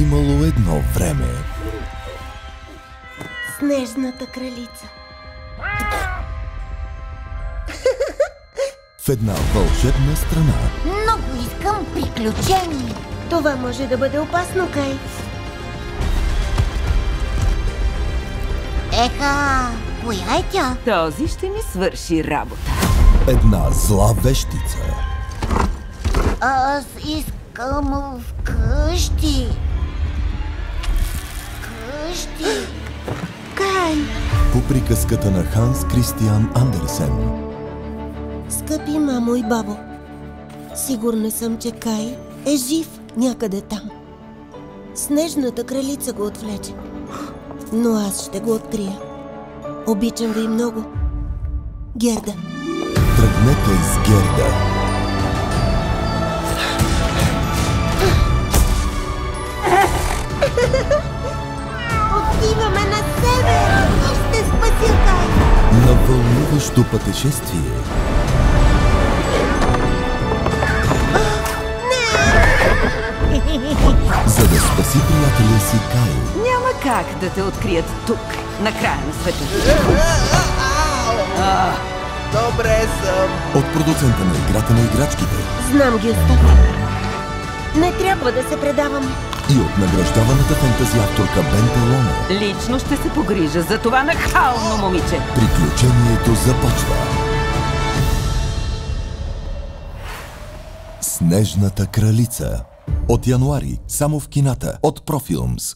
Имало едно време. Снежната кралица. В една вълшебна страна. Много искам приключения. Това може да бъде опасно, Кай. Еха, коя е тя? Този ще ми свърши работа. Една зла вещица. Аз искам вкъщи. Къщи. Кай! По приказката на Ханс Кристиан Андерсен. Скъпи мамо и бабо, сигурна съм, че Кай е жив някъде там. Снежната кралица го отвлече, но аз ще го открия. Обичам ви много. Герда. Тръгнете с Герда. Отиваме на север и ще спася Кай. На вълнуващо пътешествие. За да спаси приятеля си Кай. Няма как да те открият тук, на края на света. Добре съм. От продуцента на играта на играчките. Знам, Гюстав. Не трябва да се предаваме. И от награждаваната фентази авторка Бенте Лоне. Лично ще се погрижа за това нахално момиче. Приключението започва. Снежната кралица. От януари само в кината от Профилмс.